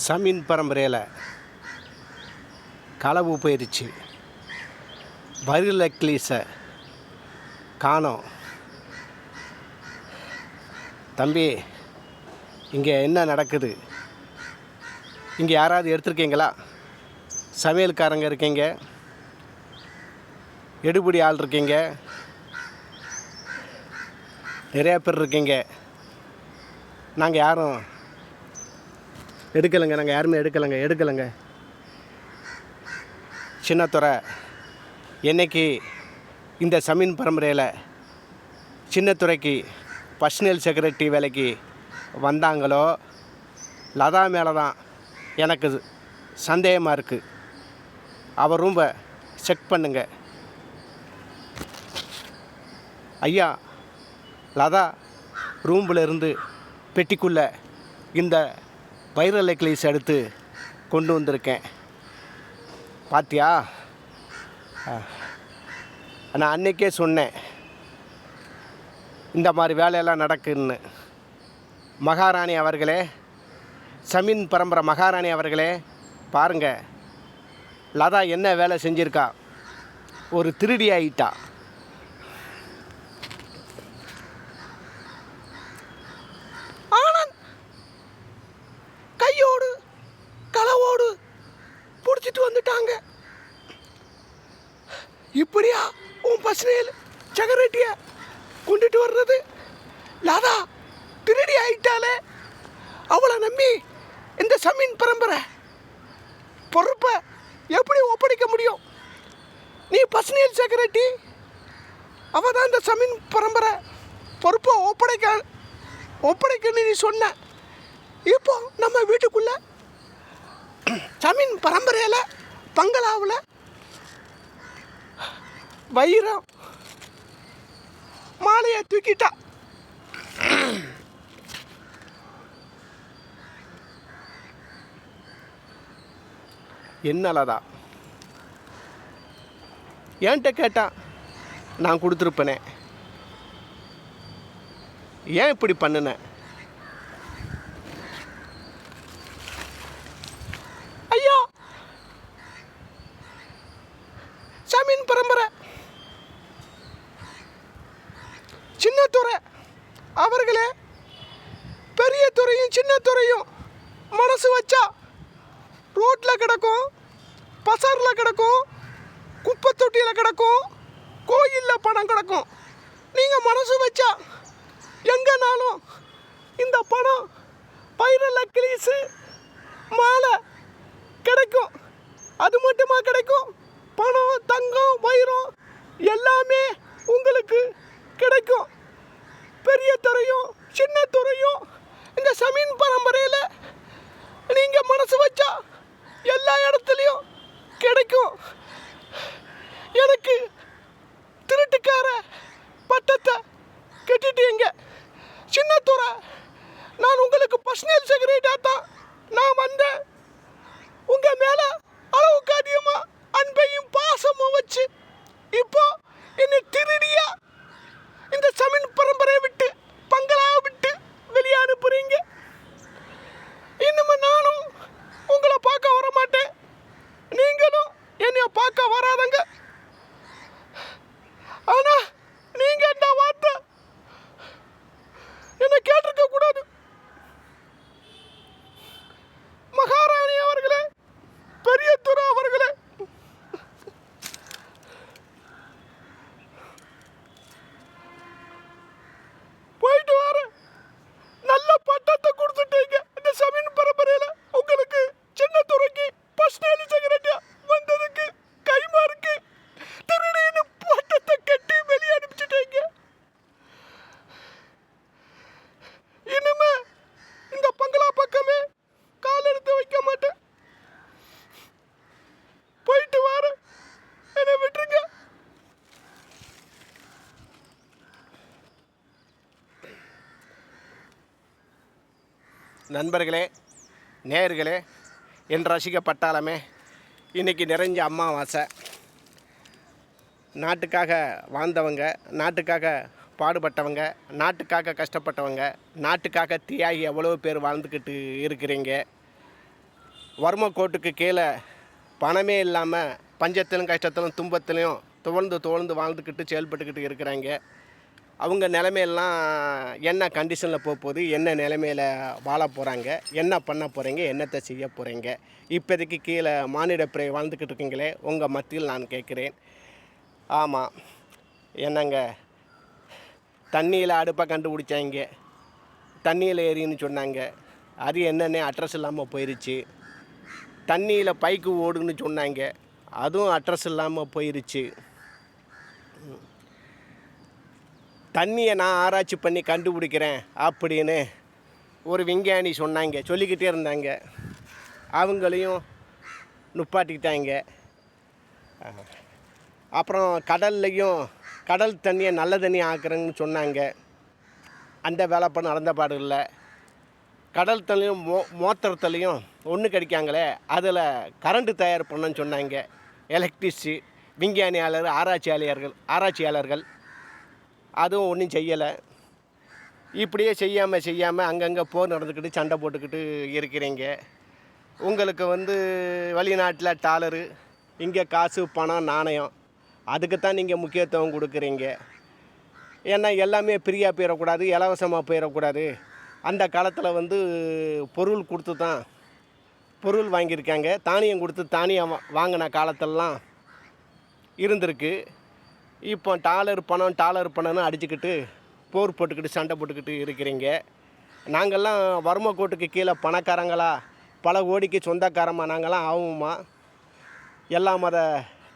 சமீன் பரம்பரையில் களவு போயிடுச்சு. பரிலக்லீஸை காணோம். தம்பி, இங்கே என்ன நடக்குது? இங்கே யாராவது எடுத்துருக்கீங்களா? சமையல்காரங்க இருக்கீங்க, எடுபடி ஆள் இருக்கீங்க, நிறையா பேர் இருக்கீங்க. நாங்கள் யாரும் எடுக்கலைங்க. நாங்கள் யாருமே எடுக்கலைங்க. சின்னத்துறை என்னைக்கு இந்த சமீன் பரம்பரையில் சின்னத்துறைக்கு பர்சனல் செக்ரட்டரி வேலைக்கு வந்தாங்களோ, லதா மேலே தான் எனக்கு சந்தேகமாக இருக்குது. அவர் ரூம்பை செக் பண்ணுங்க ஐயா. லதா ரூம்பில் இருந்து பெட்டிக்குள்ளே இந்த வைரல் நெக்லஸ் எடுத்து கொண்டு வந்திருக்கேன். பாத்தியா? நான் அன்றைக்கே சொன்னேன் இந்த மாதிரி வேலையெல்லாம் நடக்குன்னு. மகாராணி அவர்களே, சமீன் பரம்பரை மகாராணி அவர்களே, பாருங்கள், லதா என்ன வேலை செஞ்சுருக்கா. ஒரு திருடி ஆகிட்டா. ஆனந்த் கையோடு களவோடு பிடிச்சிட்டு வந்துட்டாங்க. இப்படியா உன் பர்சனல் செக்ரட்டரியை கொண்டுட்டு வர்றது? லதா திருடி ஆகிட்டாலே, அவளை நம்பி இந்த சமீன் பரம்பரை பொறுப்பை எப்படி ஒப்படைக்க முடியும்? நீ பர்சனல் செக்ரட்டரி, அவள் தான் இந்த சமீன் பரம்பரை பொறுப்பை ஒப்படைக்கன்னு நீ சொன்ன. இப்போ நம்ம வீட்டுக்குள்ள சமீன் பரம்பரையில் பங்களாவில் வைரம் மாலையை தூக்கிட்டா. என்னலதா என்கிட்ட கேட்டான், நான் கொடுத்துருப்பேனே. ஏன் இப்படி பண்ணினேன்? ஐயா, சமீன் பரம்பரை சின்னத்துறை அவர்களே, பெரிய துறையும் சின்ன துறையும் மனசு வச்சா ரோட்டில் கிடக்கும், பசாரில் கிடக்கும், குப்பை தொட்டியில் கிடக்கும், கோயிலில் பணம் கிடக்கும். நீங்கள் மனசு வச்சா எங்கேனாலும் இந்த பணம் வைரல் நெக்லஸ் மாலை கிடைக்கும். அது மட்டுமா கிடைக்கும்? பணம், தங்கம், வைரம் எல்லாமே உங்களுக்கு கிடைக்கும். பெரிய துறையும் சின்ன துறையும் இந்த சமீன் பரம்பரையில் நீங்கள் மனசு வச்சா எல்லா இடத்துலையும் கிடைக்கும். எனக்கு திருட்டுக்கார பட்டத்தை கட்டிட்டீங்க. சின்னத்துறை, நான் உங்களுக்கு பர்சனல் செக்ரட்டரியாக தான் நான் வந்தேன். உங்கள் மேலே அளவுக்கு அதிகமாக அன்பையும் பாசமும் வச்சு இப்போ என்னை திருடியா இந்த சமீன் பரம்பரையை விட்டு, பங்களாவை விட்டு வெளியே அனுப்புறீங்க. இன்னுமே நானும் உங்களை பார்க்க வர மாட்டேன், நீங்களும் என்னைய பார்க்க வராதங்க. ஆனா நீங்க என்ன வார்த்தை என்ன கேட்டிருக்க கூடாது. மகாராணி அவர்களே, பெரிய துறை அவர்களே, போயிட்டு வர நல்ல பட்டத்தை கொடுத்துட்டீங்க. இந்த சமீன் பரம்பரையில் உங்களுக்கு சின்ன துறைக்கு பர்சனல் செக்ரட்டரியா வந்ததுக்கு கைமா இருக்கு. திருடின்னு பட்டத்தை கட்டி வெளியே அனுப்பிச்சிட்டீங்க. இனிமே இந்த பங்களா பக்கமே கால் எடுத்து வைக்க மாட்டேன். போயிட்டு வர என்னை விட்டுருங்க. நண்பர்களே, நேயர்களே, என் ரசிக பட்டாளமே, இன்றைக்கி நிறைஞ்ச அமாவாசை. நாட்டுக்காக வாழ்ந்தவங்க, நாட்டுக்காக பாடுபட்டவங்க, நாட்டுக்காக கஷ்டப்பட்டவங்க, நாட்டுக்காக தியாகி எவ்வளோ பேர் வாழ்ந்துக்கிட்டு இருக்கிறீங்க. வறுமை கோட்டுக்கு கீழே பணமே இல்லாமல் பஞ்சத்திலும் கஷ்டத்திலும் துன்பத்திலையும் துவழ்ந்து வாழ்ந்துக்கிட்டு செயல்பட்டுக்கிட்டு இருக்கிறாங்க. அவங்க நிலைமையெல்லாம் என்ன கண்டிஷனில் போகுது, என்ன நிலைமையில் வாழ போகிறாங்க, என்ன பண்ண போகிறீங்க, என்னத்தை செய்ய போகிறீங்க, இப்போதைக்கு கீழே மானிட பிறை வாழ்ந்துக்கிட்டு இருக்கீங்களே உங்கள் மத்தியில் நான் கேட்குறேன். ஆமாம், என்னங்க தண்ணியில் அடுப்பை கண்டுபிடிச்சாங்க, தண்ணியில் ஏறின்னு சொன்னாங்க, அது என்னென்ன அட்ரஸ் இல்லாமல் போயிடுச்சு. தண்ணியில் பைக்கு ஓடுன்னு சொன்னாங்க, அதுவும் அட்ரஸ் இல்லாமல் போயிடுச்சு. தண்ணியை நான் ஆராய்ச்சி பண்ணி கண்டுபிடிக்கிறேன் அப்படின்னு ஒரு விஞ்ஞானி சொன்னாங்க, சொல்லிக்கிட்டே இருந்தாங்க. அவங்களையும் நுப்பாட்டிக்கிட்டாங்க. அப்புறம் கடல் தண்ணியை நல்ல தண்ணி ஆக்குறேன்னு சொன்னாங்க. அந்த வேலைப்ப நடந்த பாடு இல்லை. கடல் தண்ணியும் மோத்திரத்துலேயும் ஒன்று கிடைக்காங்களே, அதில் கரண்ட்டு தயார் பண்ணணுன்னு சொன்னாங்க எலக்ட்ரிசி விஞ்ஞானியாளர் ஆராய்ச்சியாளர்கள். அதுவும் ஒன்றும் செய்யலை. இப்படியே செய்யாமல் அங்கங்கே போர் நடந்துக்கிட்டு சண்டை போட்டுக்கிட்டு இருக்கிறீங்க. உங்களுக்கு வெளிநாட்டில் டாலரு, இங்கே காசு பணம் நாணயம், அதுக்குத்தான் நீங்கள் முக்கியத்துவம் கொடுக்குறீங்க. ஏன்னா எல்லாமே ஃப்ரீயாக போயிடக்கூடாது, இலவசமாக போயிடக்கூடாது. அந்த காலத்தில் பொருள் கொடுத்து தான் பொருள் வாங்கியிருக்காங்க. தானியம் கொடுத்து தானியம் வாங்கின காலத்திலலாம் இருந்திருக்கு. இப்போ டாலர் பணம்னு அடிச்சுக்கிட்டு போர் போட்டுக்கிட்டு சண்டை போட்டுக்கிட்டு இருக்கிறீங்க. நாங்கள்லாம் வறுமை கோட்டுக்கு கீழே பணக்காரங்களா, பல கோடிக்கு சொந்தக்காரமாக நாங்கள்லாம் ஆகுமா? எல்லா மத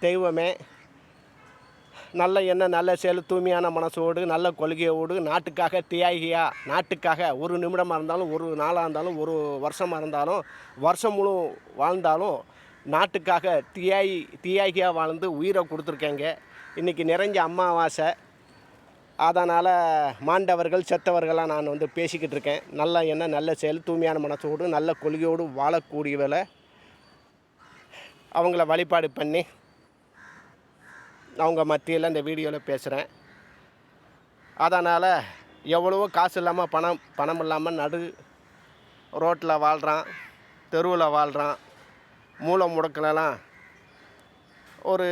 தெய்வமே நல்ல எண்ணம், நல்ல செயல், தூய்மையான மனசோடு, நல்ல கொள்கையோடு, நாட்டுக்காக தியாகியாக, நாட்டுக்காக ஒரு நிமிடமாக இருந்தாலும், ஒரு நாளாக இருந்தாலும், ஒரு வருஷமாக இருந்தாலும், வருஷம் முழு வாழ்ந்தாலும் நாட்டுக்காக தியாகியாக வாழ்ந்து உயிரை கொடுத்துருக்கேங்க. இன்றைக்கி நிறைஞ்ச அமாவாசை, அதனால் மாண்டவர்கள் செத்தவர்களாக நான் பேசிக்கிட்டு இருக்கேன். நல்ல எண்ணம், நல்ல செயல், தூய்மையான மனசோடு, நல்ல கொள்கையோடு வாழக்கூடியவளை அவங்கள வழிபாடு பண்ணி அவங்க மத்தியில் இந்த வீடியோவில் பேசுகிறேன். அதனால் எவ்வளவோ காசு இல்லாமல் பணம் இல்லாமல் ரோட்டில் வாழ்கிறான், தெருவில் வாழ்கிறான், மூளை முடக்கிலலாம் ஒரு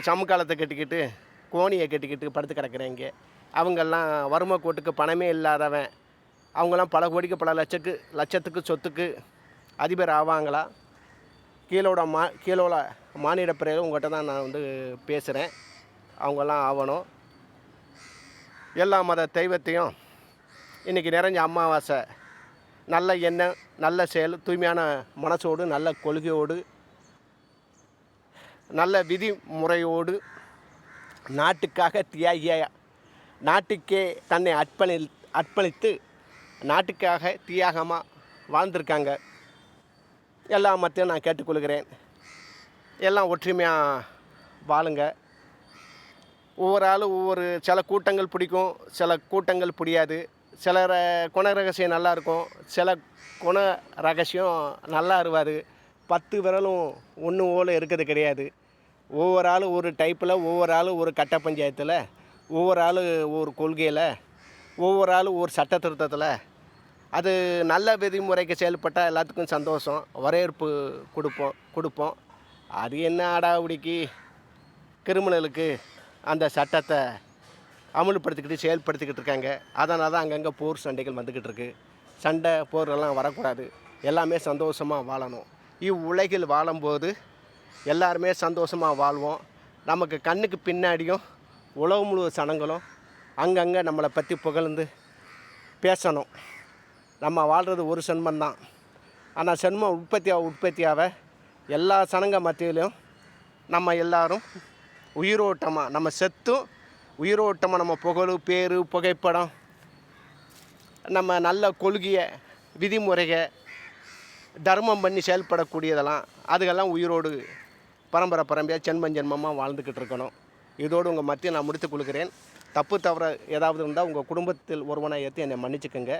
சமுக்காலத்தை கட்டிக்கிட்டு கோணியை கட்டிக்கிட்டு படுத்து கிடக்குறேங்க. அவங்கெல்லாம் வறுமை கோட்டுக்கு பணமே இல்லாதவன். அவங்களாம் பல கோடிக்கு பல லட்சத்துக்கு சொத்துக்கு அதிபர் ஆவாங்களா? கீழோட மானிட பிறகு உங்கள்கிட்ட தான் நான் பேசுகிறேன். அவங்கெல்லாம் ஆகணும். எல்லா மத தெய்வத்தையும் இன்றைக்கி நிறைஞ்ச அமாவாசை, நல்ல எண்ணம், நல்ல செயல், தூய்மையான மனசோடு, நல்ல கொள்கையோடு, நல்ல விதிமுறையோடு, நாட்டுக்காக தியாகியாக, நாட்டுக்கே தன்னை அர்ப்பணித்து நாட்டுக்காக தியாகமாக வாழ்ந்திருக்காங்க. எல்லா மத்தையும் நான் கேட்டுக்கொள்கிறேன். எல்லாம் ஒற்றுமையாக வாழுங்க. ஒவ்வொரு ஆளும் சில கூட்டங்கள் பிடிக்கும், சில கூட்டங்கள் பிடியாது. சில குண ரகசியம் நல்லாயிருக்கும், சில குண ரகசியம் நல்லா இருவாது. 10 விரலும் ஒன்று போல் இருக்கிறது கிடையாது. ஒவ்வொரு ஆளும் ஒரு டைப்பில், ஒவ்வொரு ஆளும் ஒரு கட்ட பஞ்சாயத்தில், ஒவ்வொரு ஆளும் ஒரு கொள்கையில், ஒவ்வொரு ஆளும் ஒரு சட்ட திருத்தத்தில். அது நல்ல விதிமுறைக்கு செயல்பட்டால் எல்லாத்துக்கும் சந்தோஷம், வரவேற்பு கொடுப்போம். அது என்ன அடாவடிக்கு கிரிமினலுக்கு அந்த சட்டத்தை அமுல்படுத்திக்கிட்டு செயல்படுத்திக்கிட்டு இருக்காங்க. அதனால தான் அங்கங்கே போர் சண்டைகள் வந்துக்கிட்டு இருக்குது. சண்டை போரெல்லாம் வரக்கூடாது. எல்லாமே சந்தோஷமாக வாழணும். இவ்வுலகில் வாழும்போது எல்லாருமே சந்தோஷமாக வாழ்வோம். நமக்கு கண்ணுக்கு பின்னாடியும் உலகம் முழு சனங்களும் அங்கங்கே நம்மளை பற்றி புகழ்ந்து பேசணும். நம்ம வாழ்கிறது ஒரு சென்மந்தான். ஆனால் சென்மம் உற்பத்தியாக எல்லா சனங்க மத்தியிலையும் நம்ம எல்லோரும் உயிரோட்டமாக, நம்ம செத்தும் உயிரோட்டமாக, நம்ம புகழ், பேர், புகைப்படம், நம்ம நல்ல கொள்கையை, விதிமுறையை, தர்மம் பண்ணி செயல்படக்கூடியதெல்லாம் அதுக்கெல்லாம் உயிரோடு பரம்பரையாக ஜென்மமாக வாழ்ந்துக்கிட்டு இருக்கணும். இதோடு உங்கள் மத்தியில் நான் முடித்துக் கொள்கிறேன். தப்பு தவறு ஏதாவது இருந்தால் உங்கள் குடும்பத்தில் ஒருவனாக ஏற்றி என்னை மன்னிச்சுக்கோங்க.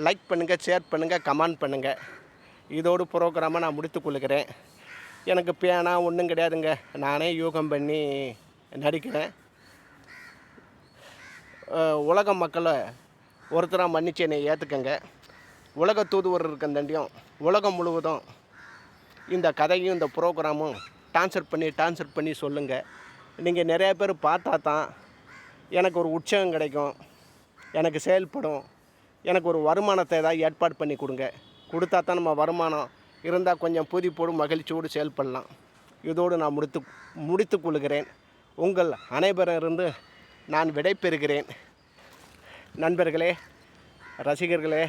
லைக் பண்ணுங்கள், ஷேர் பண்ணுங்கள், கமெண்ட் பண்ணுங்கள். இதோடு ப்ரோக்ராமை நான் முடித்துக்கொள்கிறேன். எனக்கு பேனா ஒன்றும் கிடையாதுங்க. நானே யோகம் பண்ணி நடிக்கிறேன். உலக மக்களை ஒருத்தராக மன்னிச்சு என்னை ஏற்றுக்கங்க. உலக தூதுவர் இருக்கந்தண்டியும் உலகம் முழுவதும் இந்த கதையும் இந்த ப்ரோக்ராமும் ட்ரான்ஸ்ஃபர் பண்ணி சொல்லுங்கள். நீங்கள் நிறையா பேர் பார்த்தா தான் எனக்கு ஒரு உற்சாகம் கிடைக்கும், எனக்கு செயல்படும். எனக்கு ஒரு வருமானத்தை ஏதாவது ஏற்பாடு பண்ணி கொடுங்க. கொடுத்தா தான் நம்ம வருமானம் இருந்தால் கொஞ்சம் பூதிப்போடும் மகிழ்ச்சியோடு செயல்படலாம். இதோடு நான் முடித்து கொள்கிறேன். உங்கள் அனைவரிலிருந்து நான் விடைபெறுகிறேன். நண்பர்களே, ரசிகர்களே,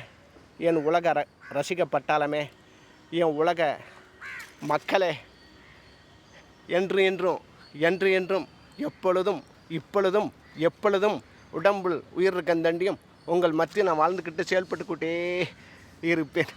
என் உலக ரசிக பட்டாளமே, என் உலக மக்களே, என்று என்றும் எப்பொழுதும் இப்பொழுதும் எப்பொழுதும் உடம்புள் உயிர் கந்தண்டியும் உங்கள் மத்தியில் நான் வாழ்ந்துக்கிட்டு செயல்பட்டுக்கிட்டே இருப்பேன்.